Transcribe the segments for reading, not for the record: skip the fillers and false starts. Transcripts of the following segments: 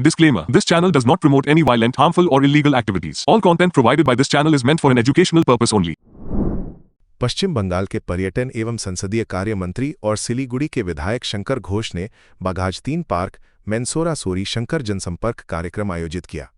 Disclaimer. This channel does not promote any violent, harmful or illegal activities. All content provided by this channel is meant for an educational purpose only. पश्चिम बंगाल के पर्यटन एवं संसदीय कार्य मंत्री और सिलीगुड़ी के विधायक शंकर घोष ने बाघाजतीन पार्क मेंसोरा सोरी शंकर जनसंपर्क कार्यक्रम आयोजित किया।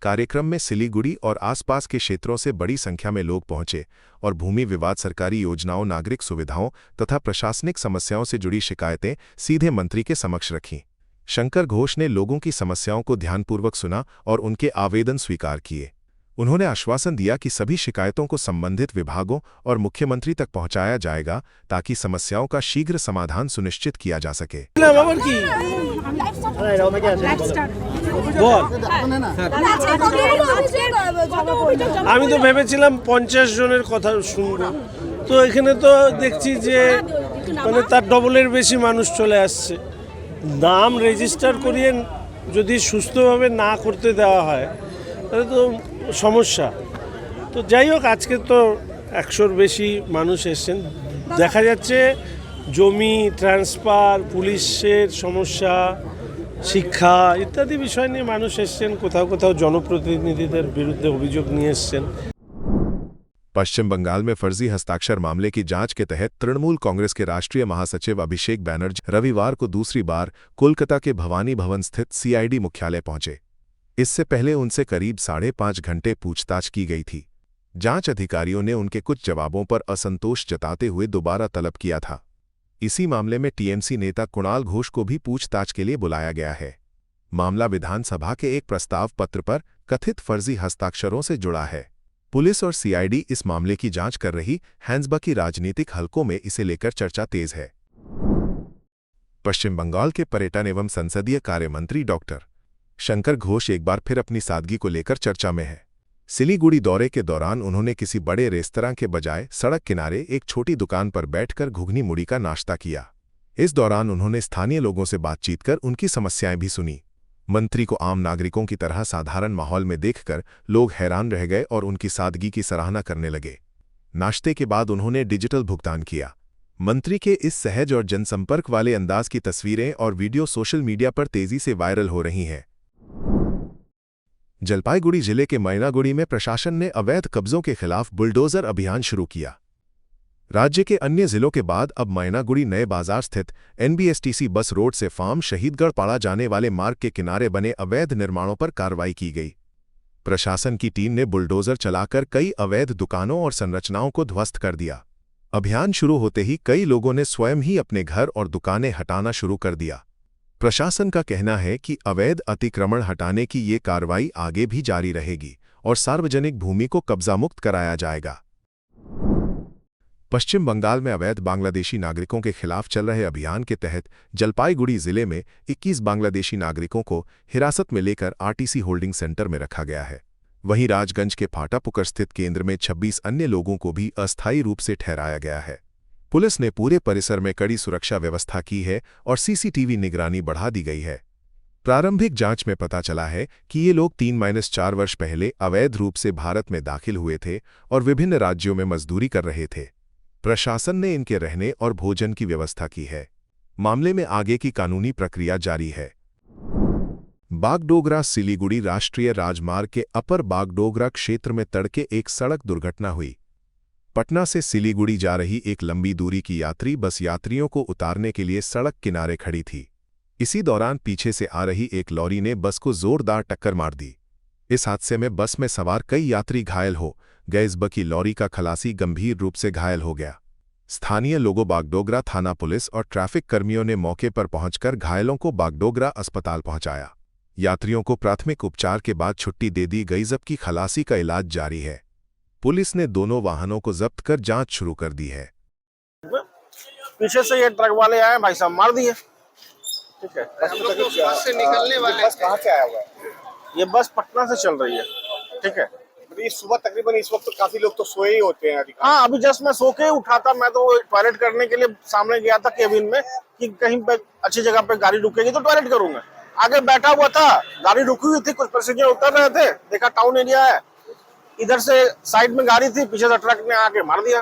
कार्यक्रम में सिलीगुड़ी और आसपास के क्षेत्रों से बड़ी संख्या में लोग पहुंचे और भूमि विवाद, सरकारी योजनाओं, नागरिक सुविधाओं तथा प्रशासनिक समस्याओं से जुड़ी शिकायतें सीधे मंत्री के समक्ष रखीं। शंकर घोष ने लोगों की समस्याओं को ध्यानपूर्वक सुना और उनके आवेदन स्वीकार किए। उन्होंने आश्वासन दिया कि सभी शिकायतों को संबंधित विभागों और मुख्यमंत्री तक पहुंचाया जाएगा ताकि समस्याओं का शीघ्र समाधान सुनिश्चित किया जा सके। আমি তো ভেবেছিলাম 50 জনের কথা শুনবো, তো এখানে তো দেখছি যে মানে তার ডবলের বেশি মানুষ চলে আসছে। নাম রেজিস্টার করিয়ে যদি সুস্থভাবে না করতে দেওয়া হয় তাহলে তো সমস্যা। তো যাই হোক, আজকে তো 100-র বেশি মানুষ এসেছেন। দেখা যাচ্ছে জমি ট্রান্সফার, পুলিশের সমস্যা, শিক্ষা ইত্যাদি বিষয় নিয়ে মানুষ এসেছেন। কোথাও কোথাও জনপ্রতিনিধিদের বিরুদ্ধে অভিযোগ নিয়ে এসেছেন। पश्चिम बंगाल में फर्जी हस्ताक्षर मामले की जांच के तहत तृणमूल कांग्रेस के राष्ट्रीय महासचिव अभिषेक बैनर्जी रविवार को दूसरी बार कोलकाता के भवानी भवन स्थित सीआईडी मुख्यालय पहुंचे। इससे पहले उनसे करीब 5.5 घंटे पूछताछ की गई थी। जांच अधिकारियों ने उनके कुछ जवाबों पर असंतोष जताते हुए दोबारा तलब किया था। इसी मामले में टीएमसी नेता कुणाल घोष को भी पूछताछ के लिए बुलाया गया है। मामला विधानसभा के एक प्रस्ताव पत्र पर कथित फर्जी हस्ताक्षरों से जुड़ा है। पुलिस और सीआईडी इस मामले की जांच कर रही हैंसबा की राजनीतिक हलकों में इसे लेकर चर्चा तेज है। पश्चिम बंगाल के पर्यटन एवं संसदीय कार्य मंत्री डॉक्टर शंकर घोष एक बार फिर अपनी सादगी को लेकर चर्चा में है। सिलीगुड़ी दौरे के दौरान उन्होंने किसी बड़े रेस्तरां के बजाय सड़क किनारे एक छोटी दुकान पर बैठकर घुघनी मुड़ी का नाश्ता किया। इस दौरान उन्होंने स्थानीय लोगों से बातचीत कर उनकी समस्याएं भी सुनी। मंत्री को आम नागरिकों की तरह साधारण माहौल में देखकर लोग हैरान रह गए और उनकी सादगी की सराहना करने लगे। नाश्ते के बाद उन्होंने डिजिटल भुगतान किया। मंत्री के इस सहज और जनसंपर्क वाले अंदाज की तस्वीरें और वीडियो सोशल मीडिया पर तेजी से वायरल हो रही हैं। जलपाईगुड़ी जिले के मैनागुड़ी में प्रशासन ने अवैध कब्जों के खिलाफ बुलडोजर अभियान शुरू किया। राज्य के अन्य जिलों के बाद अब मैनागुड़ी नए बाजार स्थित एनबीएसटीसी बस रोड से फार्म शहीदगढ़ पाड़ा जाने वाले मार्ग के किनारे बने अवैध निर्माणों पर कार्रवाई की गई। प्रशासन की टीम ने बुलडोजर चलाकर कई अवैध दुकानों और संरचनाओं को ध्वस्त कर दिया। अभियान शुरू होते ही कई लोगों ने स्वयं ही अपने घर और दुकानें हटाना शुरू कर दिया। प्रशासन का कहना है कि अवैध अतिक्रमण हटाने की ये कार्रवाई आगे भी जारी रहेगी और सार्वजनिक भूमि को कब्जा मुक्त कराया जाएगा। पश्चिम बंगाल में अवैध बांग्लादेशी नागरिकों के खिलाफ चल रहे अभियान के तहत जलपाईगुड़ी जिले में 21 बांग्लादेशी नागरिकों को हिरासत में लेकर आरटीसी होल्डिंग सेंटर में रखा गया है। वहीं राजगंज के फाटापुकर स्थित केंद्र में 26 अन्य लोगों को भी अस्थायी रूप से ठहराया गया है। पुलिस ने पूरे परिसर में कड़ी सुरक्षा व्यवस्था की है और सीसीटीवी निगरानी बढ़ा दी गई है। प्रारंभिक जांच में पता चला है कि ये लोग 3-4 वर्ष पहले अवैध रूप से भारत में दाखिल हुए थे और विभिन्न राज्यों में मजदूरी कर रहे थे। प्रशासन ने इनके रहने और भोजन की व्यवस्था की है। मामले में आगे की कानूनी प्रक्रिया जारी है। बागडोगरा सिलीगुड़ी राष्ट्रीय राजमार्ग के अपर बागडोगरा क्षेत्र में तड़के एक सड़क दुर्घटना हुई। पटना से सिलीगुड़ी जा रही एक लंबी दूरी की यात्री बस यात्रियों को उतारने के लिए सड़क किनारे खड़ी थी। इसी दौरान पीछे से आ रही एक लॉरी ने बस को जोरदार टक्कर मार दी। इस हादसे में बस में सवार कई यात्री घायल हो गए, जबकि लॉरी का खलासी गंभीर रूप से घायल हो गया। स्थानीय लोगों, बागडोगरा थाना पुलिस और ट्रैफिक कर्मियों ने मौके पर पहुंचकर घायलों को बागडोगरा अस्पताल पहुंचाया। यात्रियों को प्राथमिक उपचार के बाद छुट्टी दे दी गई, जबकि खलासी का इलाज जारी है। पुलिस ने दोनों वाहनों को जब्त कर जांच शुरू कर दी है। पीछे से ये ट्रक वाले आए, भाई साहब मार दिए। ठीक है, बस से निकलने वाले। बस कहाँ से आया हुआ है? ये बस पटना से चल रही है। ठीक है, ये सुबह तकरीबन इस वक्त तो काफी लोग तो सोए ही होते हैं। हाँ, अभी जस्ट मैं सो के उठा था। मैं तो टॉयलेट करने के लिए सामने गया था केबिन में कि कहीं पे अच्छी जगह पे गाड़ी रुकेगी तो टॉयलेट करूंगा। आगे बैठा हुआ था, गाड़ी रुकी हुई थी, कुछ पैसेंजर उतर रहे थे, देखा टाउन एरिया है, इधर से साइड में गाड़ी थी, पीछे से ट्रक ने आके मार दिया।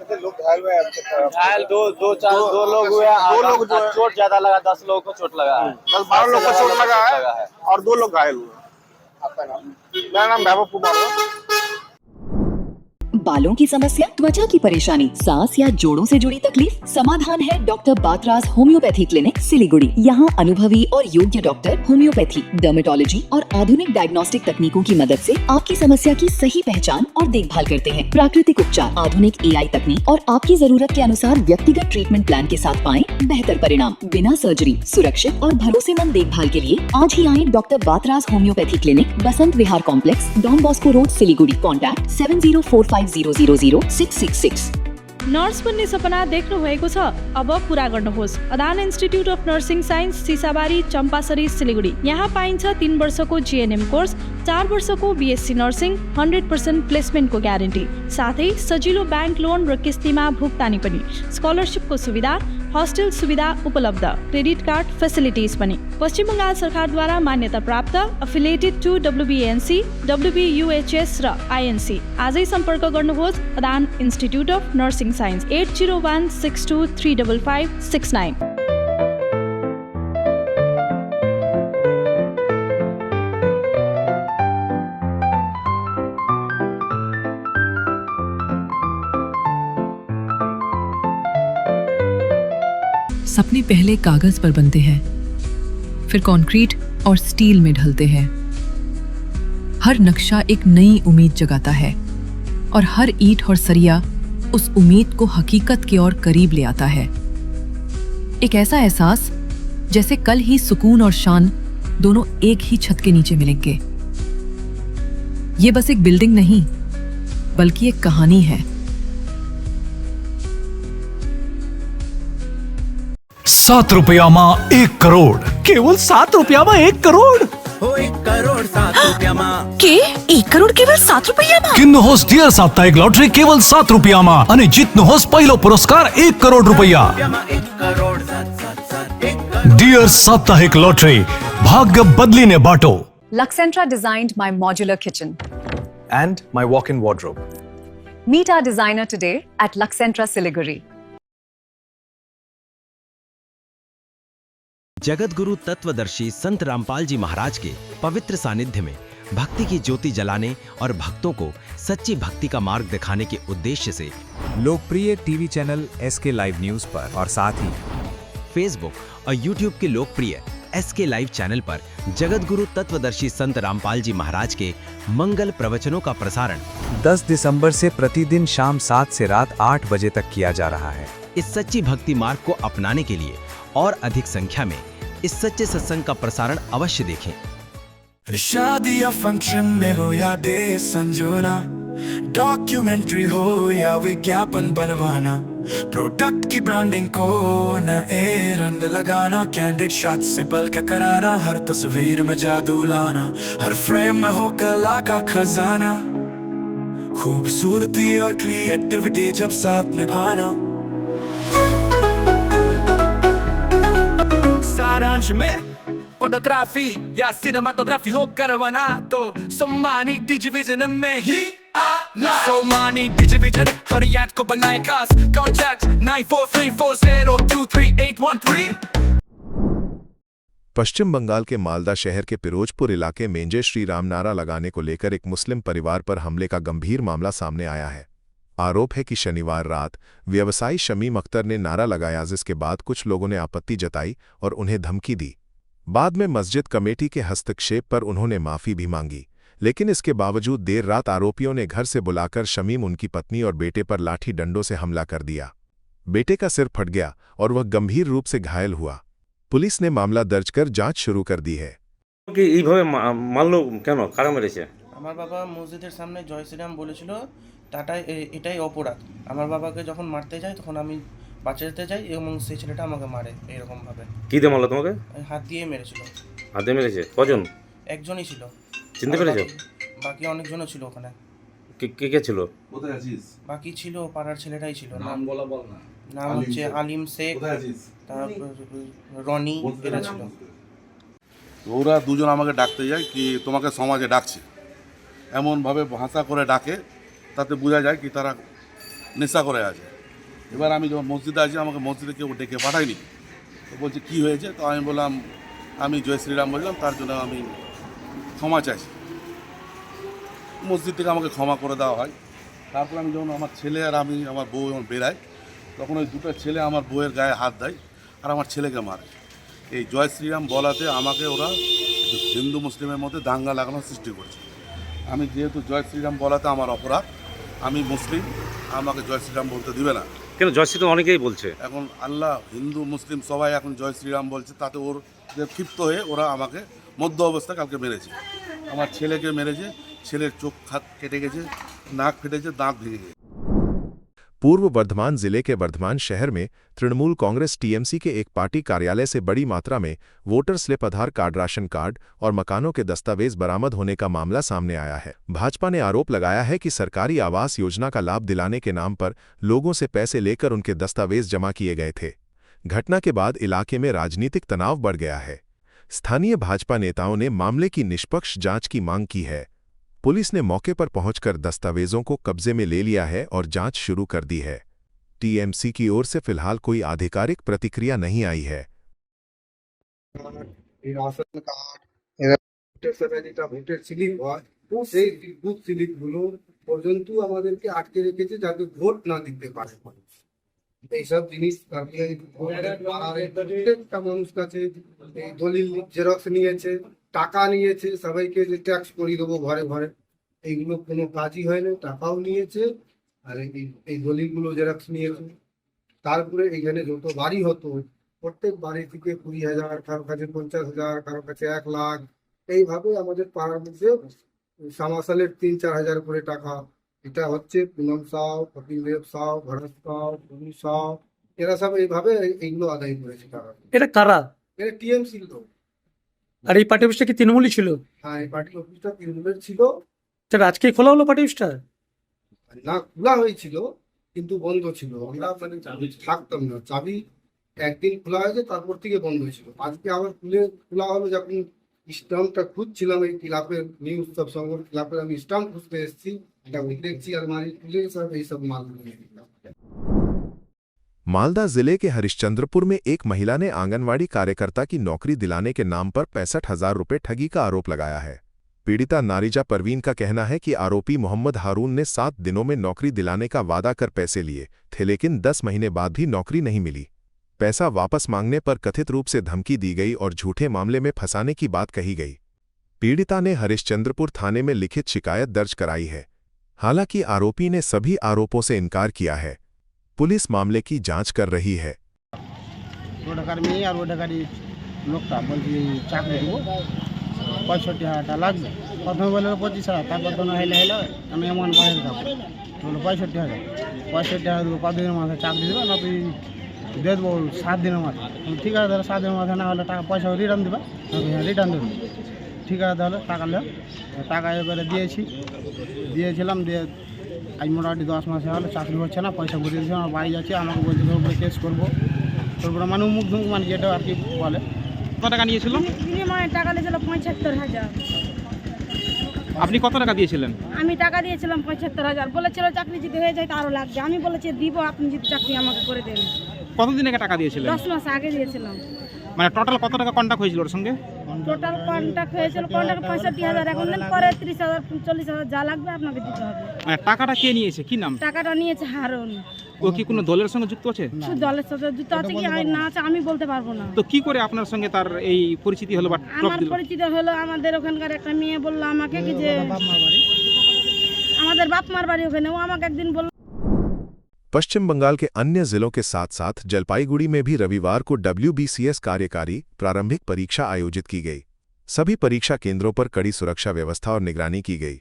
कितने लोग घायल हुए हैं अभी तक? घायल दो लोग हुए, दो लोग जो है- चोट ज्यादा लगा, 10 लोगों को चोट लगा है। 10-12 लोग को चोट लगा है और 2 लोग घायल हुए। आपका नाम? मेरा नाम वैभव कुमार है। बालों की समस्या, त्वचा की परेशानी, सांस या जोड़ों से जुड़ी तकलीफ, समाधान है doctor Batraj homeopathy clinic Siliguri. यहाँ अनुभवी और योग्य डॉक्टर होम्योपैथी, डर्मेटोलॉजी और आधुनिक डायग्नोस्टिक तकनीकों की मदद से आपकी समस्या की सही पहचान और देखभाल करते हैं। प्राकृतिक उपचार, आधुनिक AI तकनीक और आपकी जरूरत के अनुसार व्यक्तिगत ट्रीटमेंट प्लान के साथ पाएं बेहतर परिणाम, बिना सर्जरी, सुरक्षित और भरोसेमंद देखभाल के लिए आज ही आए doctor Batraj homeopathy clinic, Basant Vihar complex, Don Bosco road, Siliguri. Contact 7045000666। Nurse बन्ने सपना देख्नु भएको छ? अब पूरा गर्नुहोस्। Adan institute of nursing science, Sisabari, Champasari, Siliguri. यहाँ पाइन्छ 3 वर्षको GNM कोर्स, 4 वर्षको BSc नर्सिङ, 100% प्लेसमेन्टको ग्यारेन्टी, साथै सजिलो ब्याङ्क लोन र किस्तीमा भुक्तानी पनि, स्कलरसिपको सुविधा, हस्टेल सुविधा उपलब्ध, क्रेडिट कार्ड फेसिलिटिज पनि। पश्चिम बङ्गाल सरकारद्वारा मान्यता प्राप्त, एफिलिएटेड टु WBNC, WBUHS र INC। आजै सम्पर्क गर्नुहोस् Adan institute of nursing science, 8016235569। सपने पहले कागज पर बनते हैं, फिर कंक्रीट और स्टील में ढलते हैं। हर नक्शा एक नई उम्मीद जगाता है और हर ईंट और सरिया उस उम्मीद को हकीकत की ओर करीब ले आता है। एक ऐसा एहसास जैसे कल ही सुकून और शान दोनों एक ही छत के नीचे मिलेंगे। ये बस एक बिल्डिंग नहीं, बल्कि एक कहानी है। 7 रुपयामा 1 करोड़। केवल 7 रुपयामा 1 करोड़। 1 करोड़ 7 रुपयामा के 1 करोड़ केवल 7 रुपैयाँमा? किन्नुहोस् डियर साप्ताहिक लटरी केवल 7 रुपयामा अनि जित्नुहोस् पहिलो पुरस्कार 1 करोड़ रुपैयाँ। 1 करोड़ 7 डियर साप्ताहिक लटरी, भाग्य बदलिने बाटो। Luxentra designed my modular kitchen and my walk-in wardrobe. Meet our designer today at Luxentra Siliguri. Jagat Guru तत्वदर्शी संत रामपाल जी महाराज के पवित्र सानिध्य में भक्ति की ज्योति जलाने और भक्तों को सच्ची भक्ति का मार्ग दिखाने के उद्देश्य से लोकप्रिय TV channel SK live news पर और साथ ही फेसबुक और यूट्यूब के लोकप्रिय SK लाइव चैनल पर जगत गुरु तत्वदर्शी संत रामपाल जी महाराज के मंगल प्रवचनों का प्रसारण 10 दिसंबर से प्रतिदिन शाम 7 से रात 8 बजे तक किया जा रहा है। इस सच्ची भक्ति मार्ग को अपनाने के लिए और अधिक संख्या में इस सच्चे सत्संग का प्रसारण अवश्य देखें। शादी या फंक्शन में हो या डे संजोना, डॉक्यूमेंट्री हो या विज्ञापन बनवाना, प्रोडक्ट की ब्रांडिंग को नए रंग लगाना, कैंडिड शॉट से बल्कि कराना, हर तस्वीर में जादू लाना, हर फ्रेम में हो कला का खजाना, खूबसूरती और क्रिएटिविटी जब साथ निभाना। सारांश में फोटोग्राफी या सिनेमाटोग्राफी हो करवाना तो सोमानी डिजिविजन में ही आना। सोमानी डिजिविजन फरियाद को बनाए खास, कॉन्टैक्ट 9434023813। पश्चिम बंगाल के मालदा शहर के पिरोजपुर इलाके में जय श्री राम नारा लगाने को लेकर एक मुस्लिम परिवार पर हमले का गंभीर मामला सामने आया है। आरोप है कि शनिवार रात व्यवसायी शमीम अख्तर ने नारा लगाया, जिसके बाद कुछ लोगों ने आपत्ति जताई और उन्हें धमकी दी। बाद में मस्जिद कमेटी के हस्तक्षेप पर उन्होंने माफी भी मांगी, लेकिन इसके बावजूद देर रात आरोपियों ने घर से बुलाकर शमीम, उनकी पत्नी और बेटे पर लाठी डंडों से हमला कर दिया। बेटे का सिर फट गया और वह गंभीर रूप से घायल हुआ। पुलिस ने मामला दर्ज कर जांच शुरू कर दी है। আমার বাবা মসজিদের সামনে জয় শ্রীরাম বলেছিল, টাটাই এটাই অপরাধ। আমার বাবাকে যখন মারতে যায় তখন আমি বাঁচাতে যাই এবং সেই ছেলেটা আমাকে মারে এরকম ভাবে। কি দিয়ে মারলো তোমাকে? হাত দিয়ে মেরেছিল। হাত দিয়ে মেরেছে? কজন? একজনই ছিল। চিনতে পেরেছো? বাকি অনেকজনও ছিল ওখানে। কে কে ছিল? কোথায় আছিস? বাকি ছিল পাড়ার ছেলেটাই ছিল। নাম বল না। নাম হচ্ছে আলিম শেখ। কোথায় আছিস? তারপর রনি এরা ছিল। ওরা দুজন আমাকে ডাকতে যায় কি তোমাকে সমাজে ডাকছে, এমনভাবে ভাষা করে ডাকে তাতে বোঝা যায় কি তারা নেশা করে আছে। এবার আমি যখন মসজিদে আছি আমাকে মসজিদে কেউ ডেকে পাঠায়নি। তো বলছে কী হয়েছে, তো আমি বললাম আমি জয় শ্রীরাম বললাম, তার জন্য আমি ক্ষমা চাইছি। মসজিদ থেকে আমাকে ক্ষমা করে দেওয়া হয়। তারপর আমি যখন আমার ছেলে আর আমি আমার বউ যখন বেরাই, তখন ওই দুটো ছেলে আমার বউয়ের গায়ে হাত দেয় আর আমার ছেলেকে মারে। এই জয় শ্রীরাম বলাতে আমাকে ওরা হিন্দু মুসলিমের মধ্যে দাঙ্গা লাগানোর সৃষ্টি করছে। আমি যেহেতু জয় শ্রীরাম বলাতে আমার অপরাধ, আমি মুসলিম, আমাকে জয় শ্রীরাম বলতে দিবে না। কেন জয় শ্রী তো অনেকেই বলছে। এখন আল্লাহ হিন্দু মুসলিম সবাই এখন জয় শ্রীরাম বলছে, তাতে ওর যে ক্ষিপ্ত হয়ে ওরা আমাকে মধ্য অবস্থায় কালকে মেরেছে। আমার ছেলেকে মেরেছে, ছেলের চোখ কেটে গেছে, नाक फिटे, दांत भीगे गए। पूर्व वर्धमान जिले के वर्धमान शहर में तृणमूल कांग्रेस टीएमसी के एक पार्टी कार्यालय से बड़ी मात्रा में वोटर स्लिप, आधार कार्ड, राशन कार्ड और मकानों के दस्तावेज बरामद होने का मामला सामने आया है। भाजपा ने आरोप लगाया है कि सरकारी आवास योजना का लाभ दिलाने के नाम पर लोगों से पैसे लेकर उनके दस्तावेज जमा किए गए थे। घटना के बाद इलाके में राजनीतिक तनाव बढ़ गया है। स्थानीय भाजपा नेताओं ने मामले की निष्पक्ष जांच की मांग की है। पुलिस ने मौके पर पहुंचकर दस्तावेजों को कब्जे में ले लिया है और जांच शुरू कर दी है। टीएमसी की ओर से फिलहाल कोई आधिकारिक प्रतिक्रिया नहीं आई है। রাশন কার্ড যেটা ভোটের স্লিপ হয় সেই বুথ স্লিপগুলো পর্যন্ত আমাদেরকে আটকে রেখেছে যাতে ভোট না দিতে পারে মানুষ। এইসব জিনিস প্রত্যেকটা মানুষ কাছে এই দলিল জেরক্স নিয়েছে, টাকা নিয়েছে, সবাইকে যে ট্যাক্স করিয়ে দেবো ঘরে ঘরে, এইগুলো কোনো কাজই হয় না। টাকাও নিয়েছে আর এই দলিলগুলো জেরক্স নিয়েছে। তারপরে এইখানে যত বাড়ি হতো প্রত্যেক বাড়ি থেকে 20,000, কারো কাছে 50,000, কারো কাছে 1 লাখ, এইভাবে আমাদের পাড়ার মধ্যে সামাসালের 3-4 হাজার করে টাকা। এটা হচ্ছে পুনম সাউ, কপিলদেব সাউ, ভরত সাউ, ভূমি সাউ, এরা সব এইভাবে এইগুলো আদায় করেছে টাকা। এটা কারা? এটা টিএমসি লোক। আর এই পার্টি অফিসটা কি তৃণমূলই ছিল? হ্যাঁ, এই পার্টি অফিসটা তৃণমূলের ছিল। সেটা আজকে খোলা হলো পার্টি অফিসটা? না, খোলা হয়েছিল কিন্তু বন্ধ ছিল। আমরা মানে থাকতাম না, চাবি একদিন খোলা হয়েছে, তারপর থেকে বন্ধ হয়েছিল। আজকে আবার খোলা হলো যখন স্টাম্পটা খুঁজছিলাম, এই ক্লাবের নিউ উৎসব সংঘ ক্লাবের আমি স্টাম্প খুঁজতে এসেছি, এটা দেখছি আলমারি খুলে সব এইসব মাল। मालदा जिले के हरिश्चंद्रपुर में एक महिला ने आंगनवाड़ी कार्यकर्ता की नौकरी दिलाने के नाम पर 65,000 रुपए ठगी का आरोप लगाया है। पीड़िता नारिजा परवीन का कहना है कि आरोपी मोहम्मद हारून ने 7 दिनों में नौकरी दिलाने का वादा कर पैसे लिए थे, लेकिन 10 महीने बाद भी नौकरी नहीं मिली। पैसा वापस मांगने पर कथित रूप से धमकी दी गई और झूठे मामले में फंसाने की बात कही गई। पीड़िता ने हरिश्चंद्रपुर थाने में लिखित शिकायत दर्ज कराई है। हालांकि आरोपी ने सभी आरोपों से इनकार किया है। पुलिस मामले की जांच कर रही है। লোকটা বলছি চাকরি দেবো 65,000 লাগবে। প্রথমে বলে 25,000, তারপর তো হেলে হেলে আমি এমন বাইরে যাবো বললো 65,000। 65,000 দেবো, কতদিনের মাথায় চাকরি দেবো না তুই দিয়ে দেবো 7 দিনের মাথায়। ঠিক আছে তাহলে 7 দিনের মাথায় না হলে টাকা পয়সা রিটার্ন দেবে। রিটার্ন দেবো, ঠিক আছে তাহলে টাকা নেব। টাকা এবারে দিয়েছিলাম, দিয়ে আজ মোটামুটি 10 মাস হলে চাকরি হচ্ছে না, পয়সা ঘুরিয়ে দিয়েছে। আমার বাড়ি যাচ্ছে, আমাকে বলছে তোর উপরে কেস করবো, তোর উপরে মানে মুখ ধুমুক মানে যেটা আর কি বলে। কত টাকা নিয়েছিল? টাকা নিয়েছিল 75,000। আপনি কত টাকা দিয়েছিলেন? আমি টাকা দিয়েছিলাম 75,000। বলেছিল চাকরি যদি হয়ে যায় তো আরো লাগবে। আমি বলেছি দিব, আপনি যদি চাকরি আমাকে করে দেন। কতদিন আগে টাকা দিয়েছিলেন? 10 মাস আগে দিয়েছিলাম। মানে টোটাল কত টাকা কন্ট্যাক্ট হয়েছিল ওর সঙ্গে? টোটাল কন্ট্যাক্ট হয়েছিল 65,000। এখন দেন পরে 30,000, 40,000 যা লাগবে আপনাকে দিতে হবে। মানে টাকাটা কে নিয়েছে, কি নাম? টাকাটা নিয়েছে হারুন। ও কি কোনো দলের সঙ্গে যুক্ত আছে? শুধু দলের সাথে যুক্ত আছে কি না আছে আমি বলতে পারবো না। তো কি করে আপনার সঙ্গে তার এই পরিচিতি হলো বা আমার পরিচিত হলো? আমাদের ওখানকার একটা মেয়ে বললো আমাকে কি যে আমাদের বাপ মার বাড়ি ওখানে। ও আমাকে একদিন বলল। पश्चिम बंगाल के अन्य जिलों के साथ साथ जलपाईगुड़ी में भी रविवार को WBCS कार्यकारी प्रारंभिक परीक्षा आयोजित की गई। सभी परीक्षा केंद्रों पर कड़ी सुरक्षा व्यवस्था और निगरानी की गई।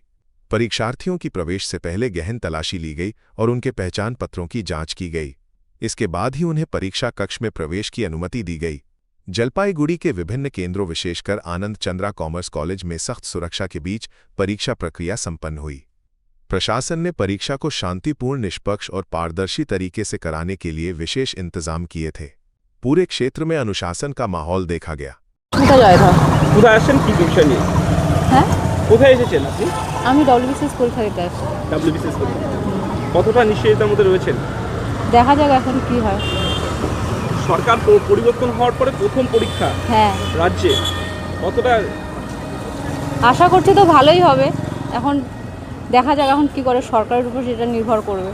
परीक्षार्थियों की प्रवेश से पहले गहन तलाशी ली गई और उनके पहचान पत्रों की जांच की गई। इसके बाद ही उन्हें परीक्षा कक्ष में प्रवेश की अनुमति दी गई। जलपाईगुड़ी के विभिन्न केंद्रों विशेषकर आनंद चंद्रा कॉमर्स कॉलेज में सख्त सुरक्षा के बीच परीक्षा प्रक्रिया संपन्न हुई। प्रशासन ने परीक्षा को शांतिपूर्ण, निष्पक्ष और पारदर्शी तरीके से कराने के लिए विशेष इंतजाम किए थे। पूरे क्षेत्र में अनुशासन का माहौल देखा गया। কোথায় আসেন, কি বিষয় নিয়ে? হ্যাঁ, কোথায় এসেছেন আপনি? আমি WBCS পরীক্ষা দিতে আসছি। WBCS কতটা নিশ্চয়তার মধ্যে রয়েছেন? দেখা যাক এখন কি হয়। সরকার পরিবর্তন হওয়ার পরে প্রথম পরীক্ষা হ্যাঁ, রাজ্যে কতটা আশা করছি তো ভালোই হবে। এখন দেখা যাক এখন কি করে, সরকারের উপর সেটা নির্ভর করবে।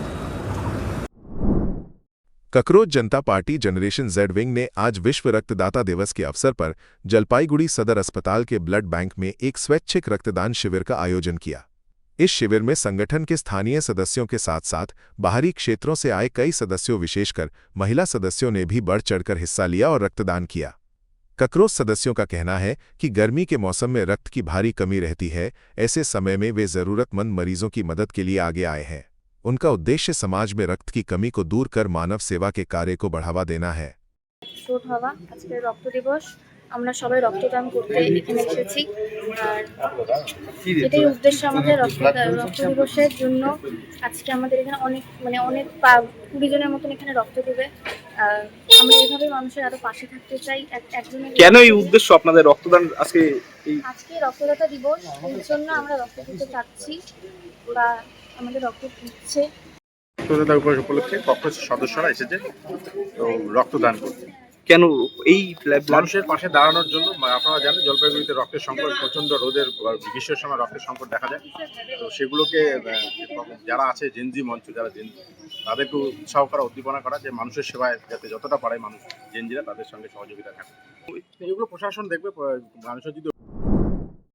ककरोच जनता पार्टी जनरेशन जेड विंग ने आज विश्व रक्तदाता दिवस के अवसर पर जलपाईगुड़ी सदर अस्पताल के ब्लड बैंक में एक स्वैच्छिक रक्तदान शिविर का आयोजन किया। इस शिविर में संगठन के स्थानीय सदस्यों के साथ साथ बाहरी क्षेत्रों से आए कई सदस्यों विशेषकर महिला सदस्यों ने भी बढ़ चढ़कर हिस्सा लिया और रक्तदान किया। ककरोच सदस्यों का कहना है कि गर्मी के मौसम में रक्त की भारी कमी रहती है, ऐसे समय में वे जरूरतमंद मरीजों की मदद के लिए आगे आए हैं। उनका उद्देश्य समाज में रक्त की कमी को दूर कर मानव सेवा के कार्य को बढ़ावा देना है। শুট হওয়া আজকে রক্ত দিবস, আমরা সবাই রক্তদান করতে এখানে এসেছি। আর এটাই উদ্দেশ্য আমাদের রক্ত দিবসের জন্য। আজকে আমাদের এখানে অনেক 20 জনের মতন এখানে রক্ত দেবে। আমরা এইভাবে মানুষের আরো পাশে থাকতে চাই। একজনের কেন এই উদ্দেশ্য আপনাদের রক্তদান আজকে আজকে রক্তদাতা দিবস, এর জন্য আমরা রক্ত দিতে চাচ্ছি বা আমাদের রক্ত দিচ্ছে। রক্তদাতা উপলক্ষে ককরোচের সদস্যরা এসেছে তো রক্তদান করতে। কেন এই মানুষের পাশে দাঁড়ানোর জন্য। আপনারা জানেন জলপাইগুড়িতে রক্তের সংকট, প্রচণ্ড রোদের গ্রীষ্মের সময় রক্তের সংকট দেখা যায়। তো সেগুলোকে যারা আছে জেনজি মঞ্চ, যারা তাদেরকে উৎসাহ করা, উদ্দীপনা করা যে মানুষের সেবায় যাতে যতটা পারে মানুষ জেনজিরা তাদের সঙ্গে সহযোগিতা থাকে। এগুলো প্রশাসন দেখবে। মানুষের যদি